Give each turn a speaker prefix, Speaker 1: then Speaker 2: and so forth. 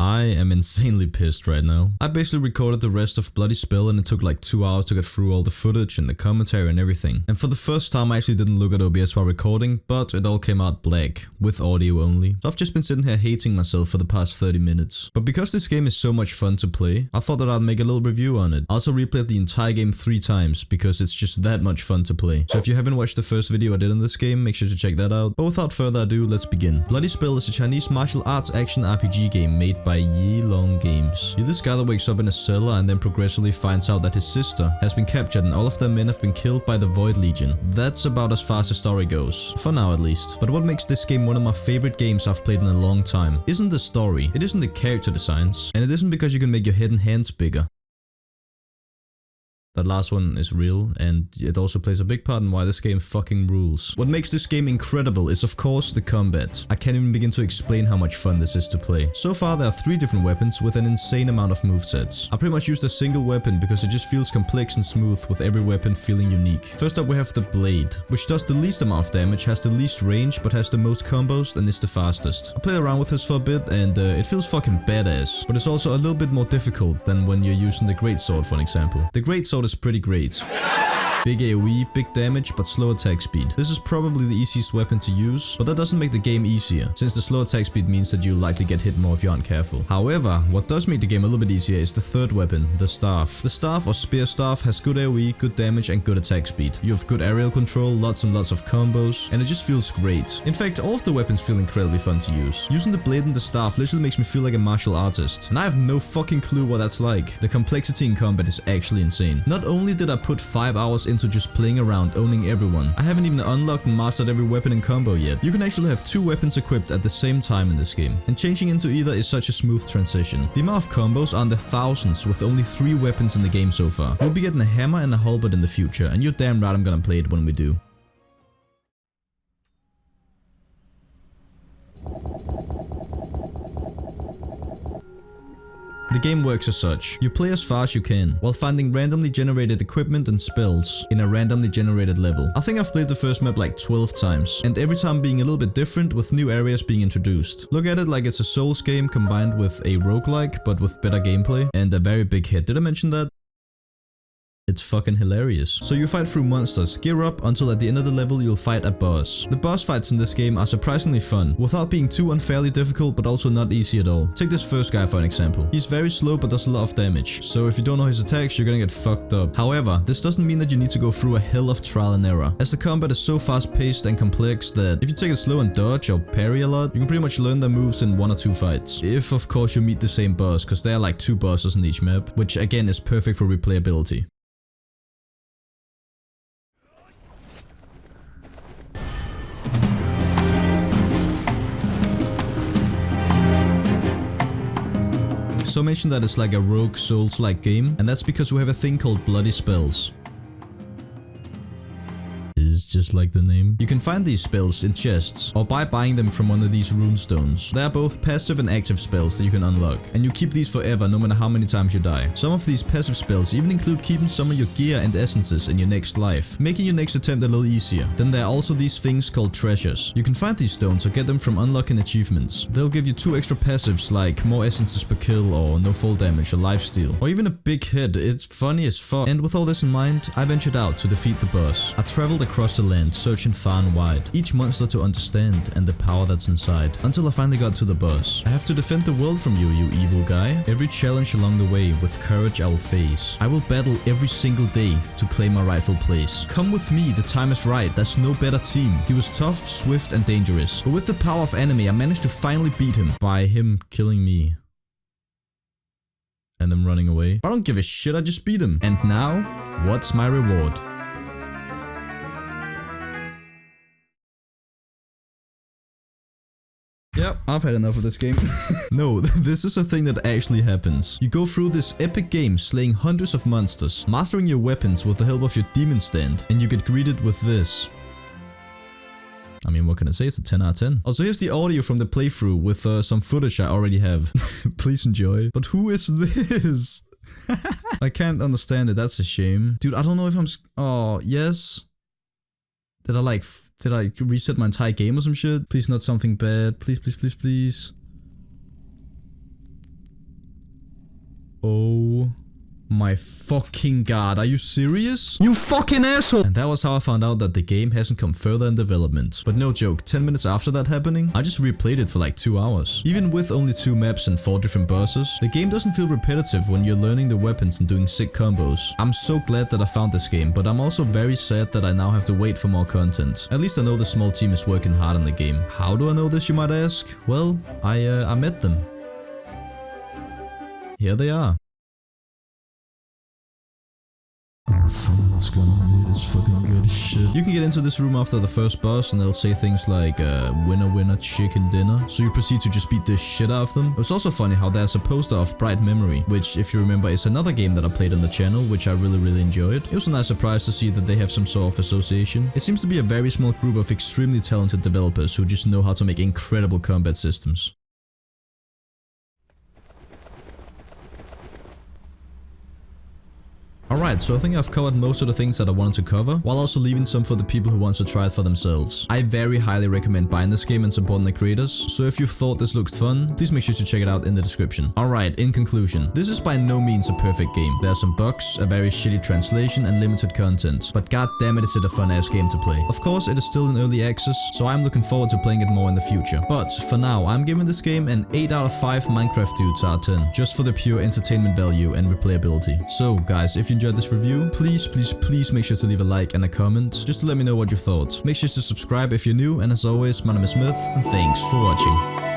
Speaker 1: I am insanely pissed right now. I basically recorded the rest of Bloody Spell and it took like 2 hours to get through all the footage and the commentary and everything. And for the first time I actually didn't look at OBS while recording, but it all came out black, with audio only. So I've just been sitting here hating myself for the past 30 minutes. But because this game is so much fun to play, I thought that I'd make a little review on it. I also replayed the entire game 3 times because it's just that much fun to play. So if you haven't watched the first video I did on this game, make sure to check that out. But without further ado, let's begin. Bloody Spell is a Chinese martial arts action RPG game made by Yilong Games. You're this guy that wakes up in a cellar and then progressively finds out that his sister has been captured and all of their men have been killed by the Void Legion. That's about as far as the story goes. For now at least. But what makes this game one of my favorite games I've played in a long time isn't the story, it isn't the character designs, and it isn't because you can make your head and hands bigger. That last one is real, and it also plays a big part in why this game fucking rules. What makes this game incredible is of course the combat. I can't even begin to explain how much fun this is to play. So far there are 3 different weapons with an insane amount of movesets. I pretty much used a single weapon because it just feels complex and smooth with every weapon feeling unique. First up we have the Blade, which does the least amount of damage, has the least range, but has the most combos and is the fastest. I played around with this for a bit and it feels fucking badass, but it's also a little bit more difficult than when you're using the Greatsword for an example. The Greatsword is pretty great. Big AoE, big damage, but slow attack speed. This is probably the easiest weapon to use, but that doesn't make the game easier, since the slow attack speed means that you'll likely get hit more if you aren't careful. However, what does make the game a little bit easier is the third weapon, the Staff. The Staff or Spear Staff has good AoE, good damage, and good attack speed. You have good aerial control, lots and lots of combos, and it just feels great. In fact, all of the weapons feel incredibly fun to use. Using the Blade and the Staff literally makes me feel like a martial artist, and I have no fucking clue what that's like. The complexity in combat is actually insane. Not only did I put 5 hours into just playing around, owning everyone, I haven't even unlocked and mastered every weapon and combo yet. You can actually have 2 weapons equipped at the same time in this game, and changing into either is such a smooth transition. The amount of combos are in the thousands with only 3 weapons in the game so far. We'll be getting a hammer and a halberd in the future, and you're damn right I'm gonna play it when we do. The game works as such. You play as far as you can, while finding randomly generated equipment and spells in a randomly generated level. I think I've played the first map like 12 times, and every time being a little bit different with new areas being introduced. Look at it like it's a Souls game combined with a roguelike, but with better gameplay, and a very big hit. Did I mention that? It's fucking hilarious. So you fight through monsters, gear up until at the end of the level you'll fight a boss. The boss fights in this game are surprisingly fun, without being too unfairly difficult but also not easy at all. Take this first guy for an example. He's very slow but does a lot of damage, so if you don't know his attacks you're gonna get fucked up. However, this doesn't mean that you need to go through a hell of trial and error, as the combat is so fast paced and complex that if you take it slow and dodge or parry a lot, you can pretty much learn their moves in 1 or 2 fights. If of course you meet the same boss, cause there are like 2 bosses in each map, which again is perfect for replayability. So mention that it's like a rogue Souls-like game, and that's because we have a thing called Bloody Spells. Is just like the name. You can find these spells in chests, or by buying them from one of these runestones. They are both passive and active spells that you can unlock, and you keep these forever no matter how many times you die. Some of these passive spells even include keeping some of your gear and essences in your next life, making your next attempt a little easier. Then there are also these things called treasures. You can find these stones or get them from unlocking achievements. They'll give you 2 extra passives like more essences per kill or no fall damage or lifesteal, or even a big hit. It's funny as fuck. And with all this in mind, I ventured out to defeat the boss. I traveled across the land, searching far and wide, each monster to understand and the power that's inside, until I finally got to the boss. I have to defend the world from you, you evil guy. Every challenge along the way, with courage I will face. I will battle every single day to claim my rightful place. Come with me, the time is right, there's no better team. He was tough, swift and dangerous, but with the power of enemy I managed to finally beat him, by him killing me. And then running away. I don't give a shit, I just beat him. And now, what's my reward? Yep, I've had enough of this game. No, this is a thing that actually happens. You go through this epic game slaying hundreds of monsters, mastering your weapons with the help of your demon stand, and you get greeted with this. I mean, what can I say? It's a 10 out of 10. Also, here's the audio from the playthrough with some footage I already have. Please enjoy. But who is this? I can't understand it. That's a shame. Dude, I don't know if I'm... Oh, yes. Did I reset my entire game or some shit? Please not something bad. Please, please, please, please. Oh my fucking god, are you serious? You fucking asshole! And that was how I found out that the game hasn't come further in development. But no joke, 10 minutes after that happening, I just replayed it for like 2 hours. Even with only 2 maps and 4 different bosses, the game doesn't feel repetitive when you're learning the weapons and doing sick combos. I'm so glad that I found this game, but I'm also very sad that I now have to wait for more content. At least I know the small team is working hard on the game. How do I know this, you might ask? Well, I met them. Here they are. Let's go do this fucking good shit. You can get into this room after the first boss and they'll say things like, winner winner chicken dinner. So you proceed to just beat the shit out of them. It's also funny how there's a poster of Bright Memory, which if you remember is another game that I played on the channel, which I really enjoyed. It was a nice surprise to see that they have some sort of association. It seems to be a very small group of extremely talented developers who just know how to make incredible combat systems. Alright, so I think I've covered most of the things that I wanted to cover, while also leaving some for the people who want to try it for themselves. I very highly recommend buying this game and supporting the creators, so if you thought this looked fun, please make sure to check it out in the description. Alright, in conclusion, this is by no means a perfect game. There are some bugs, a very shitty translation and limited content, but god damn it is it a fun ass game to play. Of course, it is still in early access, so I'm looking forward to playing it more in the future. But for now, I'm giving this game an 8 out of 5 Minecraft dudes out of 10, just for the pure entertainment value and replayability. So guys, if you enjoyed this review, please make sure to leave a like and a comment just to let me know what you thought. Make sure to subscribe if you're new, and as always, my name is Myth, and thanks for watching.